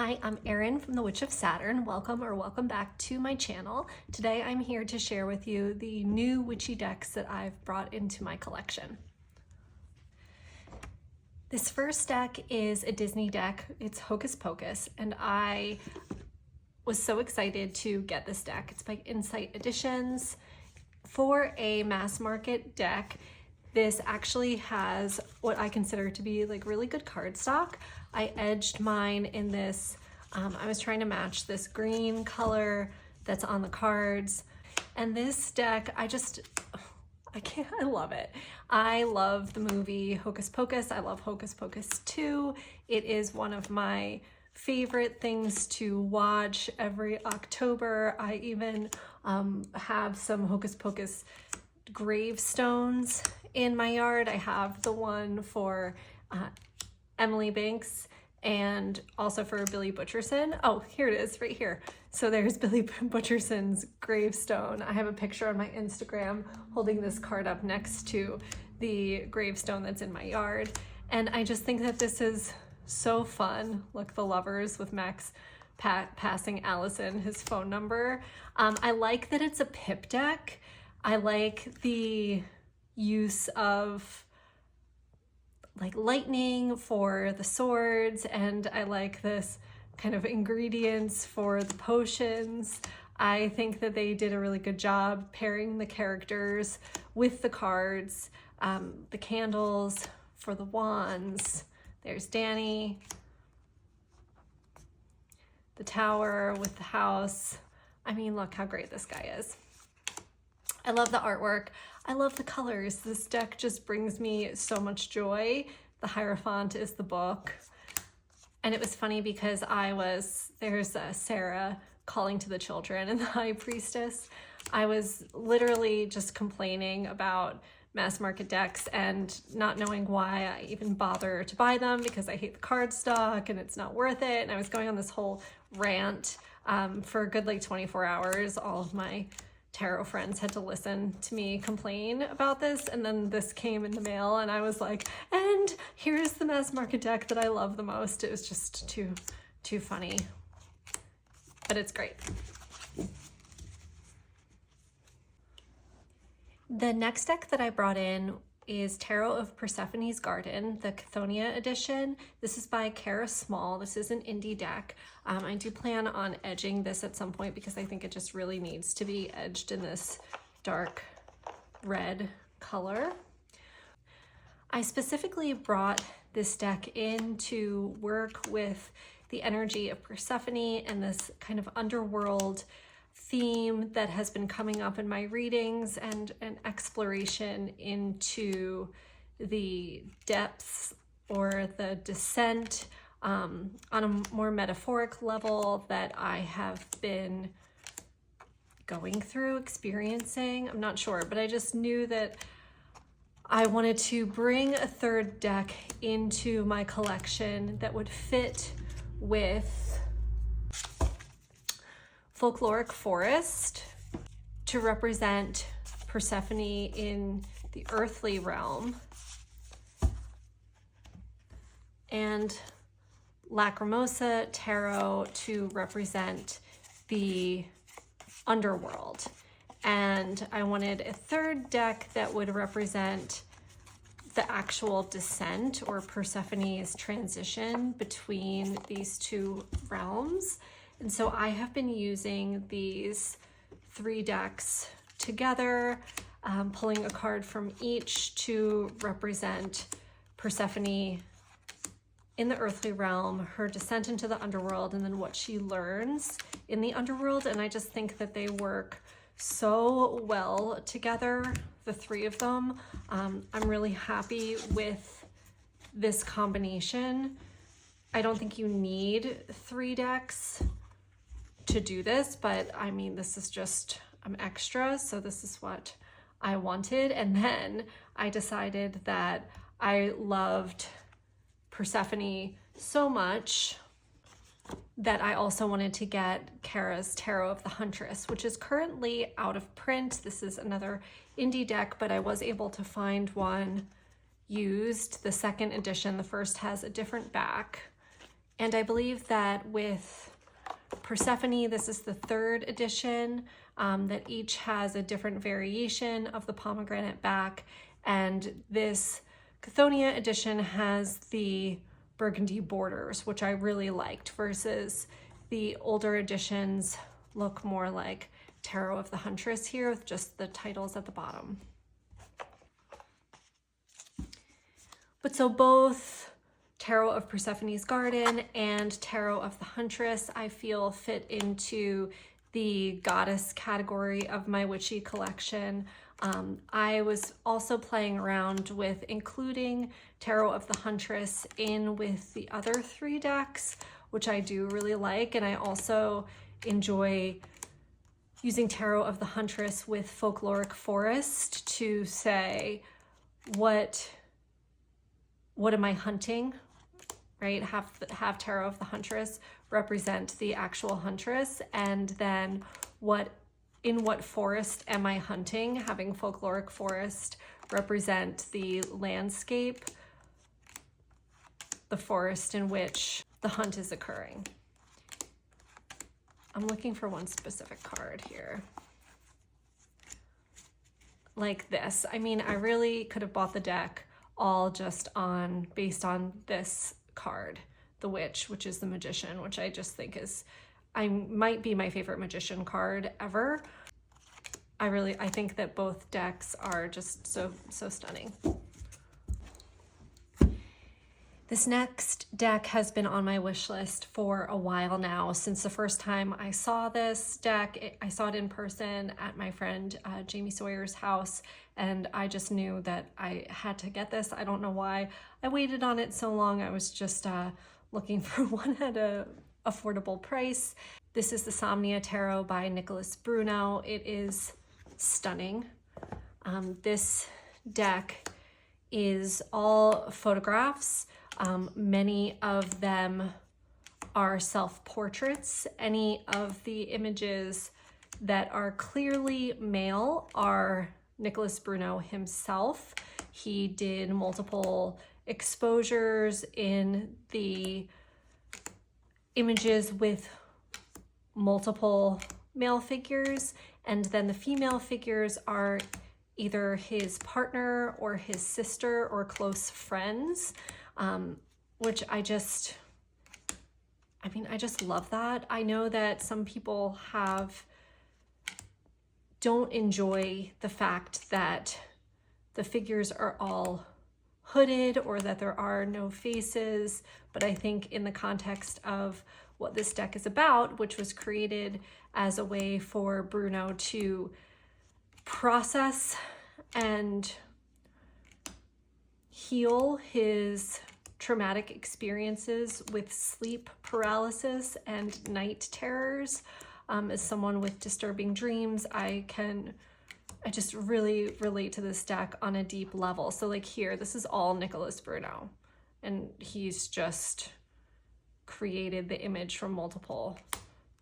Hi, I'm Erin from the Witch of Saturn. Welcome back to my channel. Today I'm here to share with you the new witchy decks that I've brought into my collection. This first deck is a Disney deck. It's Hocus Pocus, and I was so excited to get this deck. It's by Insight Editions. For a mass market deck, this actually has what I consider to be like really good cardstock. I edged mine in this, I was trying to match this green color that's on the cards. And this deck, I love it. I love the movie Hocus Pocus. I love Hocus Pocus 2. It is one of my favorite things to watch every October. I even have some Hocus Pocus gravestones in my yard. I have the one for Emily Banks and also for Billy Butcherson. Oh, here it is right here. So there's Billy Butcherson's gravestone. I have a picture on my Instagram holding this card up next to the gravestone that's in my yard. And I just think that this is so fun. Look, the lovers with Max passing Allison his phone number. I like that it's a pip deck. I like the use of like lightning for the swords, and I like this kind of ingredients for the potions. I think that they did a really good job pairing the characters with the cards, the candles for the wands. There's Danny, the tower with the house. I mean, look how great this guy is. I love the artwork. I love the colors. This deck just brings me so much joy. The Hierophant is the book. And it was funny because there's Sarah calling to the children and the High Priestess. I was literally just complaining about mass market decks and not knowing why I even bother to buy them because I hate the cardstock and it's not worth it. And I was going on this whole rant for a good like 24 hours. All of my tarot friends had to listen to me complain about this, and then this came in the mail and I was like, and here's the mass market deck that I love the most. It was just too funny, but it's great. The next deck that I brought in is Tarot of Persephone's Garden, the Cthonia edition. This is by Kara Small. This is an indie deck. I do plan on edging this at some point because I think it just really needs to be edged in this dark red color. I specifically brought this deck in to work with the energy of Persephone and this kind of underworld theme that has been coming up in my readings, and an exploration into the depths or the descent on a more metaphoric level that I have been going through, experiencing. I'm not sure, but I just knew that I wanted to bring a third deck into my collection that would fit with Folkloric Forest to represent Persephone in the earthly realm, and Lacrimosa Tarot to represent the underworld. And I wanted a third deck that would represent the actual descent or Persephone's transition between these two realms. And so I have been using these three decks together, pulling a card from each to represent Persephone in the earthly realm, her descent into the underworld, and then what she learns in the underworld. And I just think that they work so well together, the three of them. I'm really happy with this combination. I don't think you need three decks to do this, but I mean, this is just, I'm extra, so this is what I wanted. And then I decided that I loved Persephone so much that I also wanted to get Kara's Tarot of the Huntress, which is currently out of print. This is another indie deck, but I was able to find one used, the second edition. The first has a different back, And I believe that with Persephone, this is the 3rd edition, that each has a different variation of the pomegranate back. And this Cthonia edition has the burgundy borders, which I really liked, versus the older editions look more like Tarot of the Huntress here with just the titles at the bottom. But so both Tarot of Persephone's Garden and Tarot of the Huntress, I feel, fit into the goddess category of my witchy collection. I was also playing around with including Tarot of the Huntress in with the other 3 decks, which I do really like. And I also enjoy using Tarot of the Huntress with Folkloric Forest to say, what am I hunting, right? Have Tarot of the Huntress represent the actual huntress, and then in what forest am I hunting, having Folkloric Forest represent the landscape, the forest in which the hunt is occurring. I'm looking for one specific card here. Like this. I mean, I really could have bought the deck all just based on this card, the Witch, which is the Magician, which I just think might be my favorite Magician card ever. I think that both decks are just so stunning. This next deck has been on my wish list for a while now. Since the first time I saw this deck, I saw it in person at my friend Jamie Sawyer's house, and I just knew that I had to get this. I don't know why I waited on it so long. I was just looking for one at a affordable price. This is the Somnia Tarot by Nicolas Bruno. It is stunning. This deck is all photographs. Many of them are self-portraits. Any of the images that are clearly male are Nicolas Bruno himself. He did multiple exposures in the images with multiple male figures, and then the female figures are either his partner or his sister or close friends. Which I just love that. I know that some people don't enjoy the fact that the figures are all hooded or that there are no faces, but I think in the context of what this deck is about, which was created as a way for Bruno to process and heal his traumatic experiences with sleep paralysis and night terrors. As someone with disturbing dreams, I just really relate to this deck on a deep level. So like here, this is all Nicolas Bruno, and he's just created the image from multiple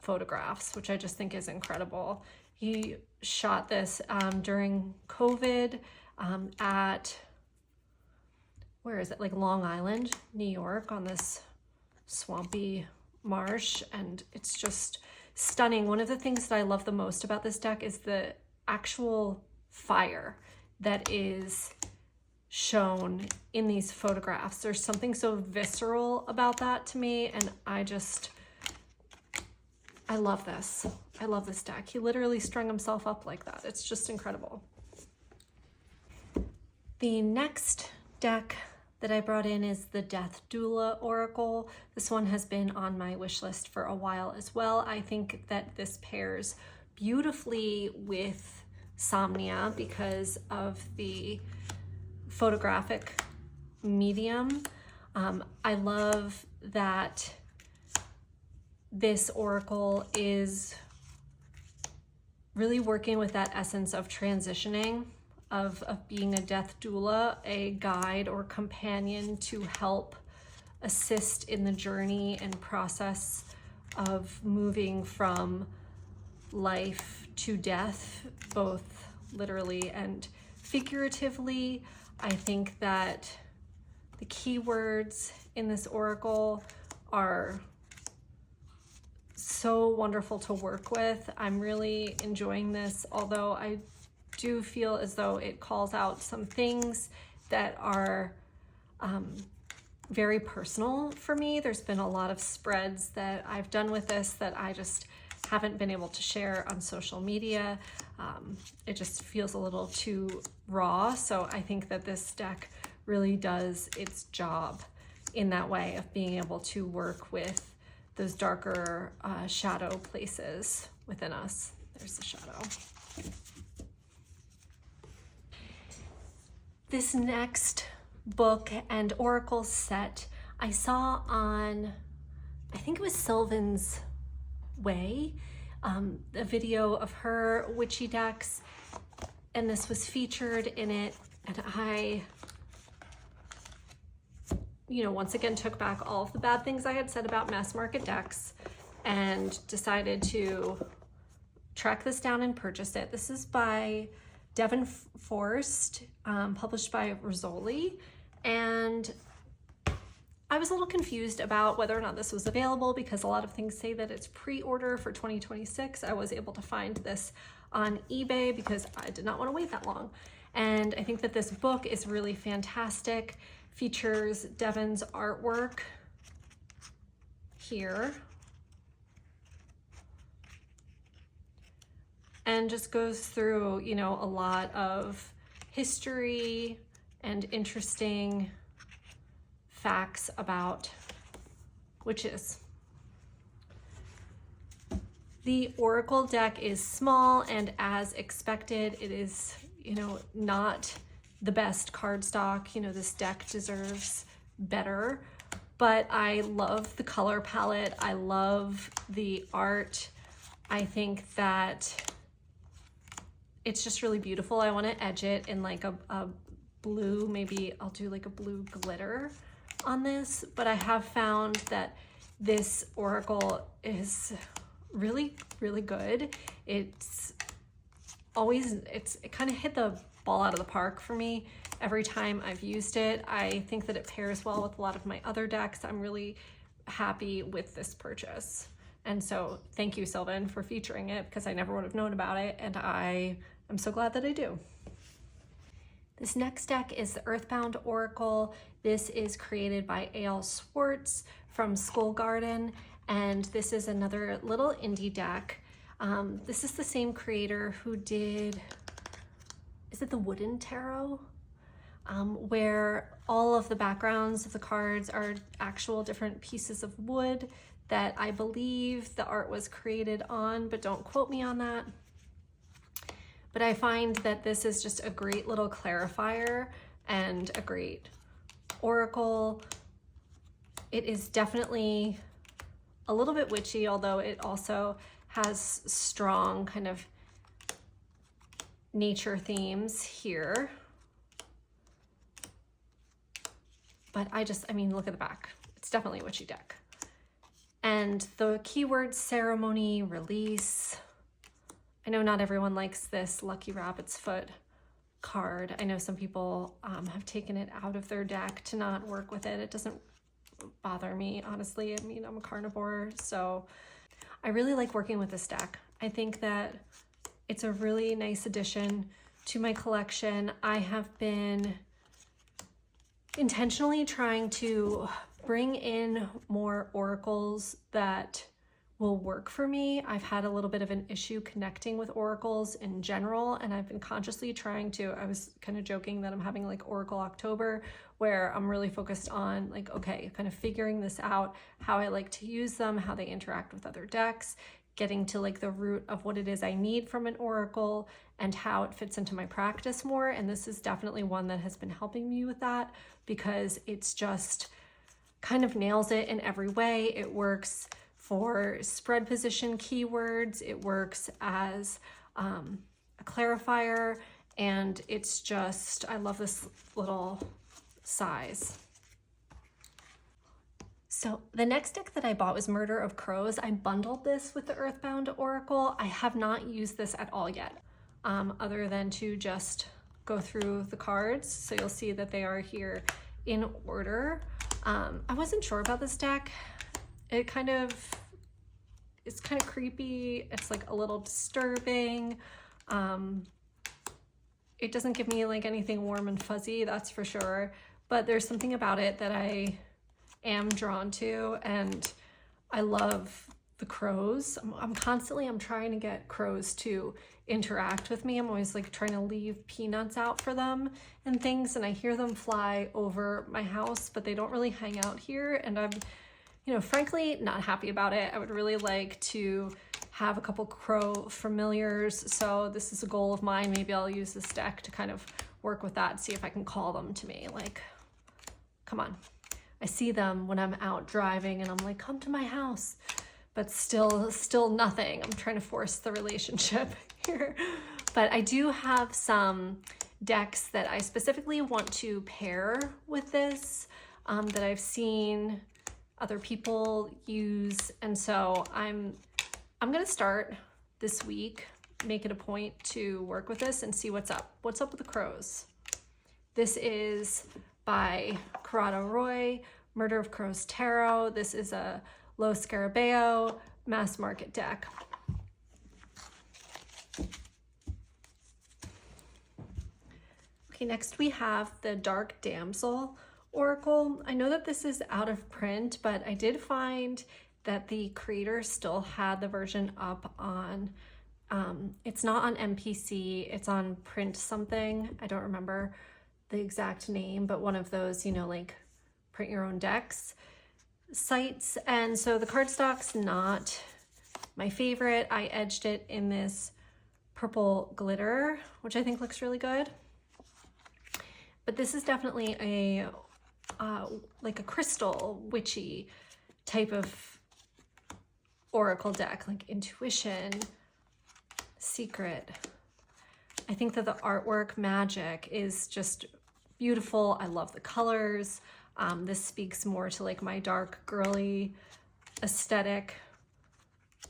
photographs, which I just think is incredible. He shot this during COVID at, where is it, like Long Island, New York, on this swampy marsh, and it's just stunning. One of the things that I love the most about this deck is the actual fire that is shown in these photographs. There's something so visceral about that to me, and I love this. I love this deck. He literally strung himself up like that. It's just incredible. The next deck that I brought in is the Death Doula Oracle. This one has been on my wish list for a while as well. I think that this pairs beautifully with Somnia because of the photographic medium. I love that this oracle is really working with that essence of transitioning, of being a death doula, a guide or companion to help assist in the journey and process of moving from life to death, both literally and figuratively. I think that the key words in this oracle are so wonderful to work with. I'm really enjoying this, although I do feel as though it calls out some things that are very personal for me. There's been a lot of spreads that I've done with this that I just haven't been able to share on social media. It just feels a little too raw. So I think that this deck really does its job in that way of being able to work with those darker shadow places within us. There's the shadow. This next book and oracle set I saw on, I think it was Sylvan's Way, a video of her witchy decks, and this was featured in it, and I, you know, once again took back all of the bad things I had said about mass market decks and decided to track this down and purchase it. This is by Devin Forst, published by Rizzoli, and I was a little confused about whether or not this was available because a lot of things say that it's pre-order for 2026. I was able to find this on eBay because I did not want to wait that long. And I think that this book is really fantastic, features Devin's artwork here, and just goes through, you know, a lot of history and interesting facts about witches. The Oracle deck is small, and as expected, it is, you know, not the best cardstock. You know, this deck deserves better, but I love the color palette. I love the art. I think that it's just really beautiful. I want to edge it in like a blue, maybe I'll do like a blue glitter on this, but I have found that this oracle is really, really good. It's always, it kind of hit the ball out of the park for me every time I've used it. I think that it pairs well with a lot of my other decks. I'm really happy with this purchase. And so thank you, Sylvan, for featuring it because I never would have known about it, and I am so glad that I do. This next deck is the Earthbound Oracle. This is created by a.l.swartz from Skullgarden, and this is another little indie deck. This is the same creator who did, is it the Wooden Tarot? Where all of the backgrounds of the cards are actual different pieces of wood that I believe the art was created on, but don't quote me on that. But I find that this is just a great little clarifier and a great oracle. It is definitely a little bit witchy, although it also has strong kind of nature themes here. But I mean, look at the back. It's definitely a witchy deck. And the keywords ceremony, release. I know not everyone likes this Lucky Rabbit's Foot card. I know some people have taken it out of their deck to not work with it. It doesn't bother me, honestly. I mean, I'm a carnivore, so I really like working with this deck. I think that it's a really nice addition to my collection. I have been intentionally trying to bring in more oracles that will work for me. I've had a little bit of an issue connecting with oracles in general, and I've been consciously trying to, I was kind of joking that I'm having like Oracle October, where I'm really focused on like, okay, kind of figuring this out, how I like to use them, how they interact with other decks, getting to like the root of what it is I need from an oracle and how it fits into my practice more. And this is definitely one that has been helping me with that because it's just kind of nails it in every way. It works for spread position keywords, it works as a clarifier, and it's just, I love this little size. So the next deck that I bought was Murder of Crows. I bundled this with the Earthbound Oracle. I have not used this at all yet, other than to just go through the cards. So you'll see that they are here in order. I wasn't sure about this deck it's kind of creepy. It's like a little disturbing. It doesn't give me like anything warm and fuzzy, that's for sure, but there's something about it that I am drawn to, and I love the crows. I'm trying to get crows to interact with me. I'm always like trying to leave peanuts out for them and things, and I hear them fly over my house, but they don't really hang out here, and I'm, you know, frankly not happy about it. I would really like to have a couple crow familiars, so this is a goal of mine. Maybe I'll use this deck to kind of work with that, see if I can call them to me. Like, come on. I see them when I'm out driving and I'm like, come to my house, but still nothing. I'm trying to force the relationship here. But I do have some decks that I specifically want to pair with this, that I've seen other people use, and so I'm gonna start this week, make it a point to work with this and see what's up. What's up with the crows? This is by Corrado Roy, Murder of Crows Tarot. This is a Lo Scarabeo mass market deck. Okay, next we have the Dark Damsel Oracle. I know that this is out of print, but I did find that the creator still had the version up on, it's not on MPC, it's on print something. I don't remember the exact name, but one of those, you know, like print your own decks sites. And so the cardstock's not my favorite. I edged it in this purple glitter, which I think looks really good. But this is definitely a, like a crystal witchy type of oracle deck, like intuition, secret. I think that the artwork magic is just beautiful. I love the colors. This speaks more to like my dark girly aesthetic,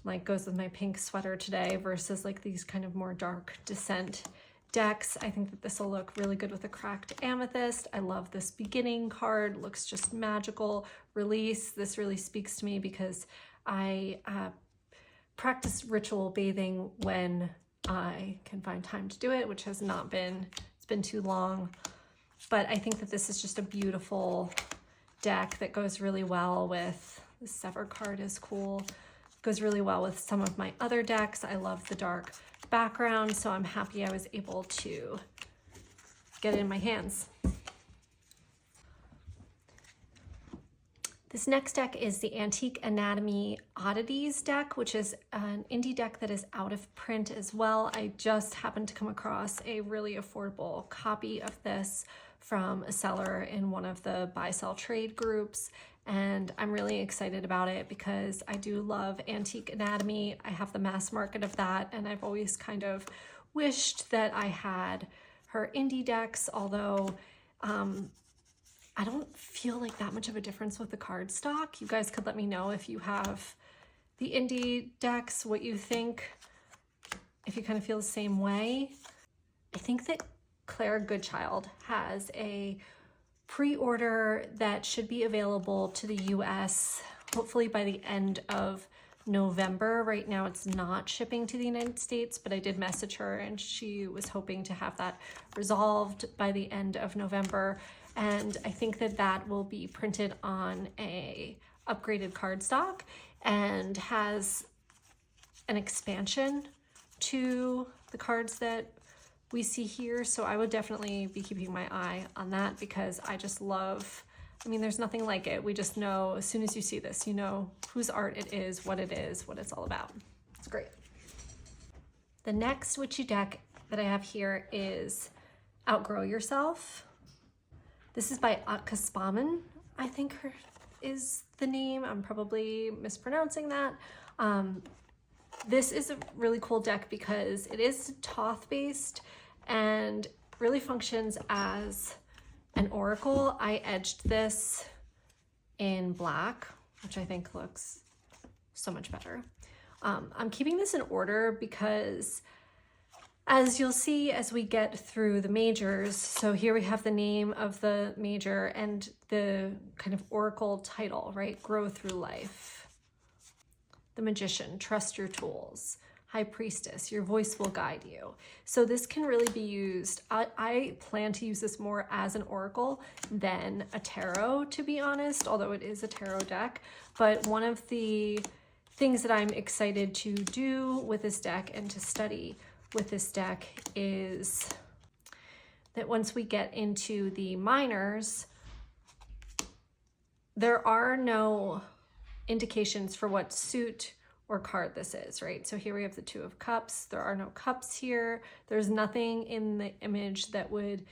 like goes with my pink sweater today, versus like these kind of more dark descent decks. I think that this will look really good with a cracked amethyst. I love this beginning card, looks just magical. Release, this really speaks to me because I practice ritual bathing when I can find time to do it, which has not been, it's been too long. But I think that this is just a beautiful deck that goes really well with, the Sever card is cool, goes really well with some of my other decks. I love the dark background, so I'm happy I was able to get it in my hands. This next deck is the Antique Anatomy Oddities deck, which is an indie deck that is out of print as well. I just happened to come across a really affordable copy of this from a seller in one of the buy-sell trade groups, and I'm really excited about it because I do love Antique Anatomy. I have the mass market of that, and I've always kind of wished that I had her indie decks, although I don't feel like that much of a difference with the cardstock. You guys could let me know if you have the indie decks, what you think, if you kind of feel the same way. I think that Claire Goodchild has a pre-order that should be available to the US, hopefully by the end of November. Right now it's not shipping to the United States, but I did message her and she was hoping to have that resolved by the end of November. And I think that that will be printed on a upgraded cardstock and has an expansion to the cards that we see here. So I would definitely be keeping my eye on that because I just love, I mean, there's nothing like it. We just know as soon as you see this, you know whose art it is, what it's all about. It's great. The next witchy deck that I have here is Outgrow Yourself. This is by Akta Spaman, I think is the name. I'm probably mispronouncing that. This is a really cool deck because it is Thoth based and really functions as an oracle. I edged this in black, which I think looks so much better. I'm keeping this in order because as you'll see as we get through the majors, so here we have the name of the major and the kind of oracle title, right? Grow Through Life. the Magician, trust your tools. High Priestess, your voice will guide you. So this can really be used. I plan to use this more as an oracle than a tarot, to be honest, although it is a tarot deck. But one of the things that I'm excited to do with this deck and to study with this deck is that once we get into the minors, there are no indications for what suit or card this is, right? So here we have the Two of Cups. There are no cups here. There's nothing in the image that would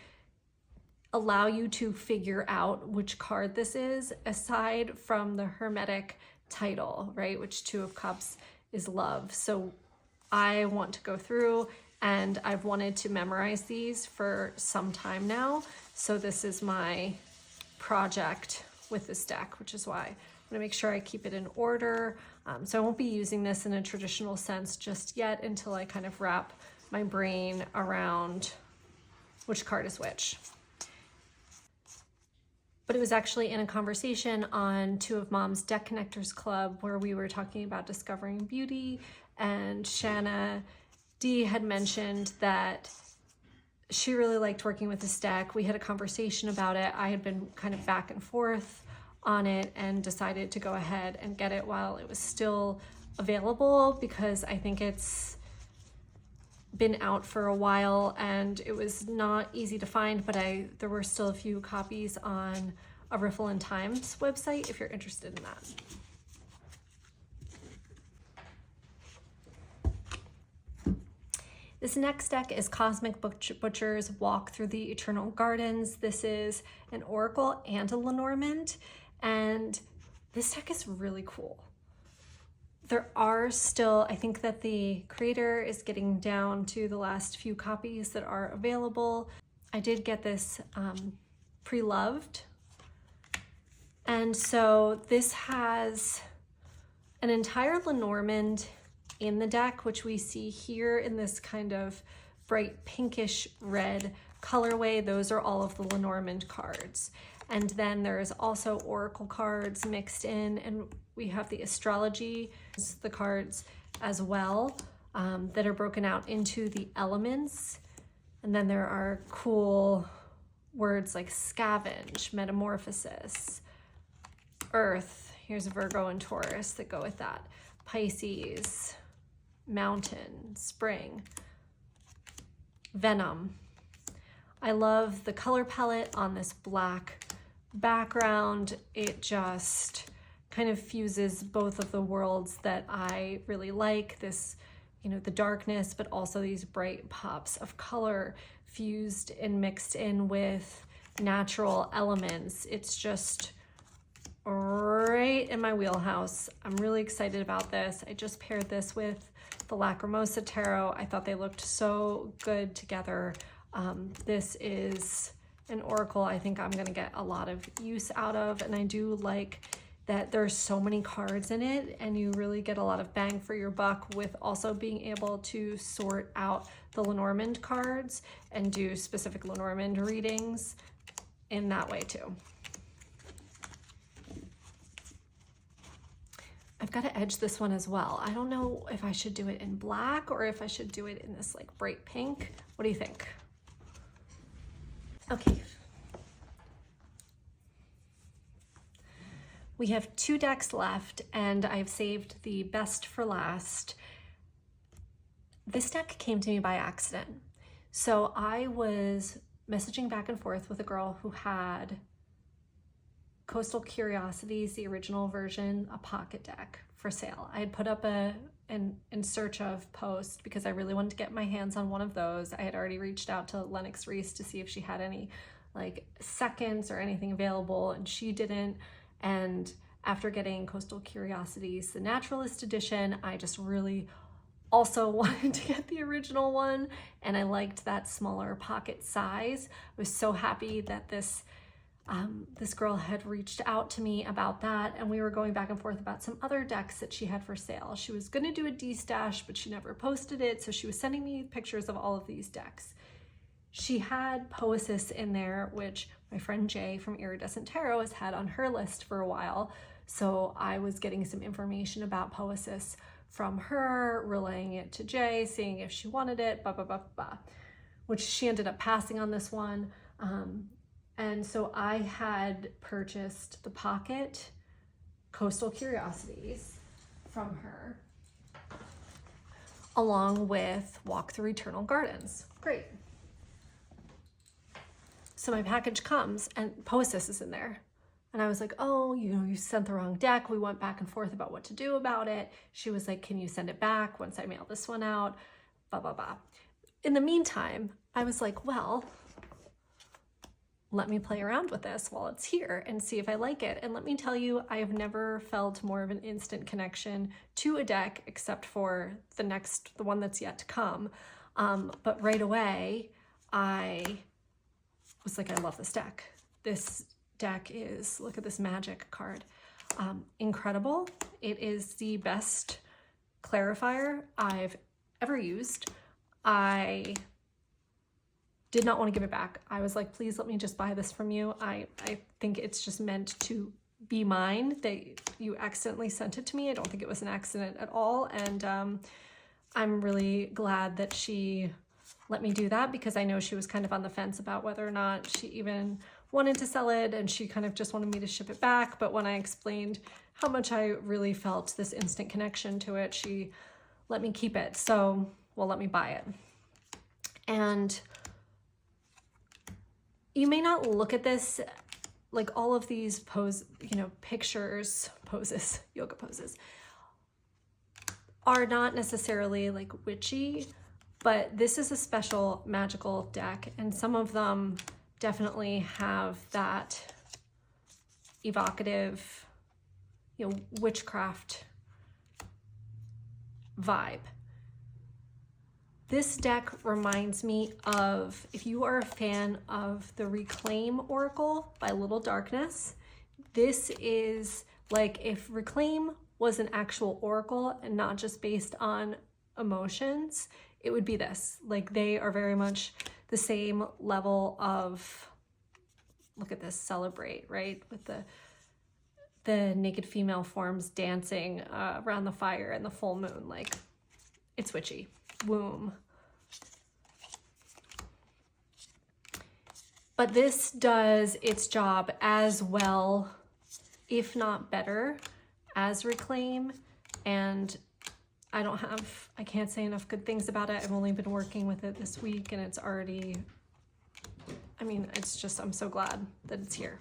allow you to figure out which card this is, aside from the Hermetic title, right? Which Two of Cups is love. So I want to go through, and I've wanted to memorize these for some time now. So this is my project with this deck, which is why I'm gonna make sure I keep it in order. So I won't be using this in a traditional sense just yet until I kind of wrap my brain around which card is which. But it was actually in a conversation on Two of Mom's Deck Connectors Club where we were talking about discovering beauty, and Shanna D had mentioned that she really liked working with this deck. We had a conversation about it. I had been kind of back and forth on it and decided to go ahead and get it while it was still available, because I think it's been out for a while and it was not easy to find, but there were still a few copies on a Riffle and Times website if you're interested in that. This next deck is Cosmic Butcher's Walk Through the Eternal Gardens. This is an Oracle and a Lenormand, and this deck is really cool. There are still, I think that the creator is getting down to the last few copies that are available. I did get this pre-loved. And so this has an entire Lenormand in the deck, which we see here in this kind of bright pinkish red colorway. Those are all of the Lenormand cards. And then there's also Oracle cards mixed in, and we have the astrology, the cards as well, that are broken out into the elements. And then there are cool words like scavenge, metamorphosis, earth, here's Virgo and Taurus that go with that, Pisces, mountain, spring, venom. I love the color palette on this black background. It just kind of fuses both of the worlds that I really like. This, you know, the darkness, but also these bright pops of color fused and mixed in with natural elements. It's just right in my wheelhouse. I'm really excited about this. I just paired this with the Lacrimosa Tarot. I thought they looked so good together. This is an Oracle I think I'm gonna get a lot of use out of, and I do like that there's so many cards in it and you really get a lot of bang for your buck with also being able to sort out the Lenormand cards and do specific Lenormand readings in that way too. I've got to edge this one as well. I don't know if I should do it in black or if I should do it in this like bright pink. What do you think? Okay. We have 2 decks left and I've saved the best for last. This deck came to me by accident. So I was messaging back and forth with a girl who had Coastal Curiosities, the original version, a pocket deck for sale. I had put up an in search of post because I really wanted to get my hands on one of those. I had already reached out to Lennox Reese to see if she had any like seconds or anything available, and she didn't. And after getting Coastal Curiosities, the Naturalist Edition, I just really also wanted to get the original one, and I liked that smaller pocket size. I was so happy that this girl had reached out to me about that, and we were going back and forth about some other decks that she had for sale. She was going to do a D-stash, but she never posted it, so she was sending me pictures of all of these decks. She had Pocus in there, which my friend Jay from Iridescent Tarot has had on her list for a while. So I was getting some information about Pocus from her, relaying it to Jay, seeing if she wanted it, blah, blah, blah, blah, which she ended up passing on this one. And so I had purchased the Pocket Coastal Curiosities from her, along with Walk Through Eternal Gardens. Great. So my package comes and Pocus is in there. And I was like, oh, you sent the wrong deck. We went back and forth about what to do about it. She was like, can you send it back once I mail this one out? Blah, blah, blah. In the meantime, I was like, well, let me play around with this while it's here and see if I like it. And let me tell you, I have never felt more of an instant connection to a deck except for the one that's yet to come. But right away, I was like, I love this deck. This deck is, look at this magic card. Incredible. It is the best clarifier I've ever used. I did not want to give it back. I was like, please let me just buy this from you. I think it's just meant to be mine. You accidentally sent it to me. I don't think it was an accident at all. And I'm really glad that she let me do that, because I know she was kind of on the fence about whether or not she even wanted to sell it, and she kind of just wanted me to ship it back. But when I explained how much I really felt this instant connection to it, she let me keep it. So, well, let me buy it. And you may not look at this, like all of these poses, yoga poses, are not necessarily like witchy, but this is a special magical deck, and some of them definitely have that evocative, witchcraft vibe. This deck reminds me of, if you are a fan of the Reclaim Oracle by Little Darkness, this is like if Reclaim was an actual oracle and not just based on emotions, it would be this. Like, they are very much the same level of, look at this, celebrate, right? With the naked female forms dancing around the fire and the full moon. Like, it's witchy. Womb. But this does its job as well, if not better, as Reclaim. And I can't say enough good things about it. I've only been working with it this week, and it's already, it's just, I'm so glad that it's here.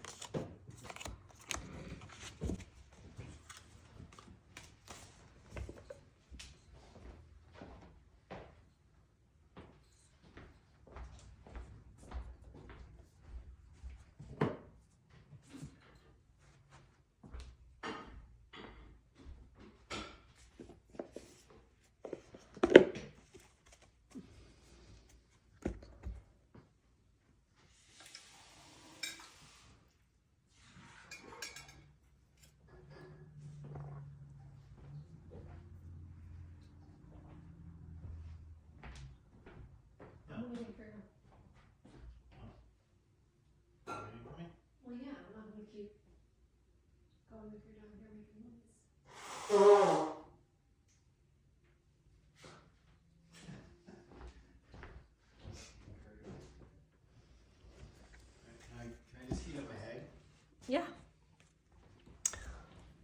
Yeah.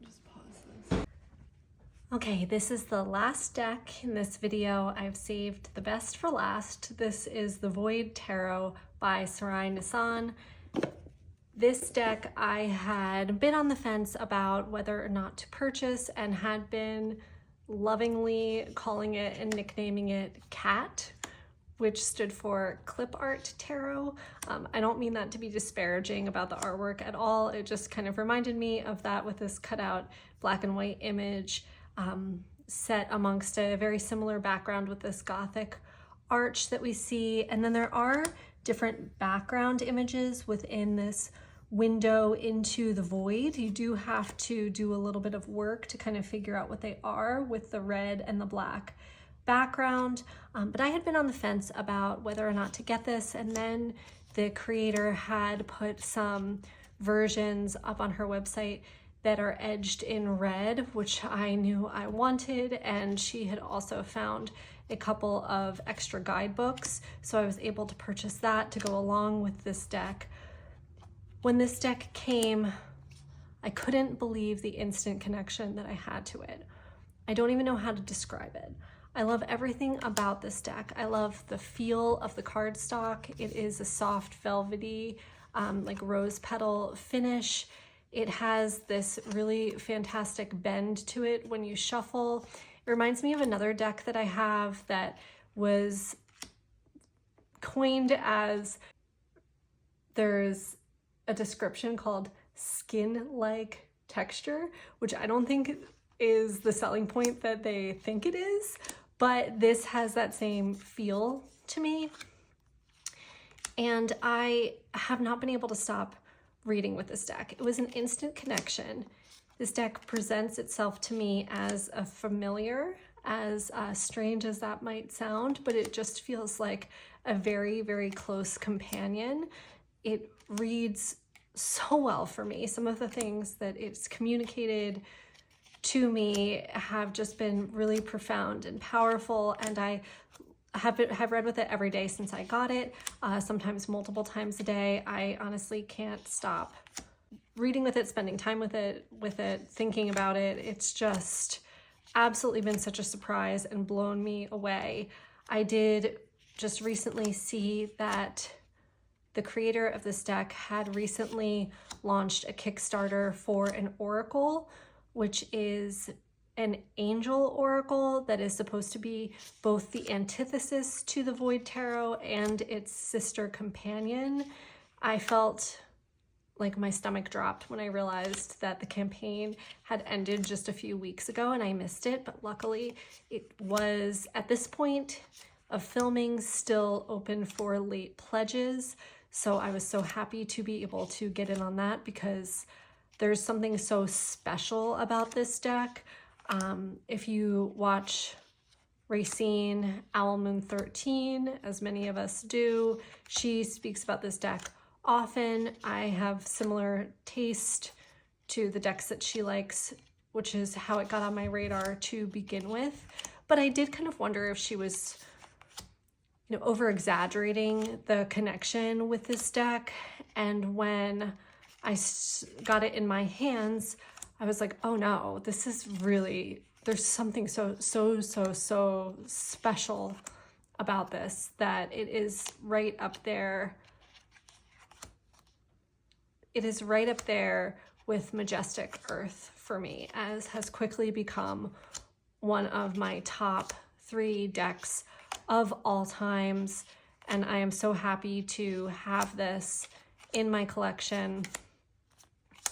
Just pause this. Okay, this is the last deck in this video. I've saved the best for last. This is the Void Tarot by Sarai Nissan. This deck I had been on the fence about whether or not to purchase, and had been lovingly calling it and nicknaming it Cat, which stood for Clip Art Tarot. I don't mean that to be disparaging about the artwork at all. It just kind of reminded me of that, with this cutout black and white image set amongst a very similar background with this Gothic arch that we see. And then there are different background images within this window into the void. You do have to do a little bit of work to kind of figure out what they are with the red and the black background, but I had been on the fence about whether or not to get this, and then the creator had put some versions up on her website that are edged in red, which I knew I wanted, and she had also found a couple of extra guidebooks, so I was able to purchase that to go along with this deck. When this deck came, I couldn't believe the instant connection that I had to it. I don't even know how to describe it. I love everything about this deck. I love the feel of the cardstock. It is a soft, velvety, like rose petal finish. It has this really fantastic bend to it when you shuffle. It reminds me of another deck that I have that was coined as, there's a description called skin-like texture, which I don't think is the selling point that they think it is, but this has that same feel to me. And I have not been able to stop reading with this deck. It was an instant connection. This deck presents itself to me as a familiar, as strange as that might sound, but it just feels like a very, very close companion. It reads so well for me. Some of the things that it's communicated to me have just been really profound and powerful, and I have read with it every day since I got it, sometimes multiple times a day. I honestly can't stop reading with it, spending time with it, thinking about it. It's just absolutely been such a surprise and blown me away. I did just recently see that the creator of this deck had recently launched a Kickstarter for an oracle, which is an angel oracle that is supposed to be both the antithesis to the Void Tarot and its sister companion. I felt like my stomach dropped when I realized that the campaign had ended just a few weeks ago and I missed it, but luckily it was, at this point of filming, still open for late pledges. So I was so happy to be able to get in on that because there's something so special about this deck. If you watch Racine Owl Moon 13, as many of us do, she speaks about this deck often. I have similar taste to the decks that she likes, which is how it got on my radar to begin with. But I did kind of wonder if she was, over exaggerating the connection with this deck. And when I got it in my hands, I was like, oh no, this is really, there's something so special about this, that it is right up there. It is right up there with Majestic Earth for me, as has quickly become one of my top 3 decks of all times. And I am so happy to have this in my collection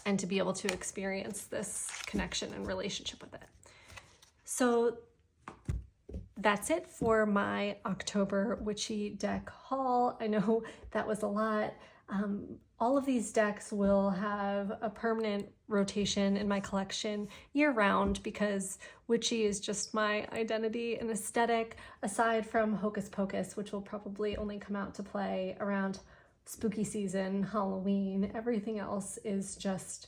and to be able to experience this connection and relationship with it. So that's it for my October Witchy deck haul. I know that was a lot. All of these decks will have a permanent rotation in my collection year-round because Witchy is just my identity and aesthetic, aside from Hocus Pocus, which will probably only come out to play around spooky season, Halloween. Everything else is just,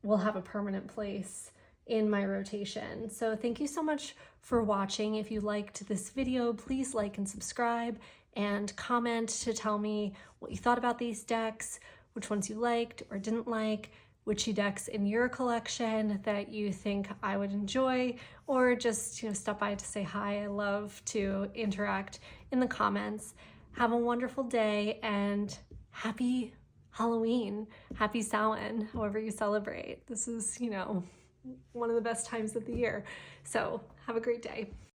will have a permanent place in my rotation. So thank you so much for watching. If you liked this video, please like and subscribe and comment to tell me what you thought about these decks, which ones you liked or didn't like, witchy decks in your collection that you think I would enjoy, or just stop by to say hi. I love to interact in the comments. Have a wonderful day and happy Halloween, happy Samhain, however you celebrate. This is, one of the best times of the year. So have a great day.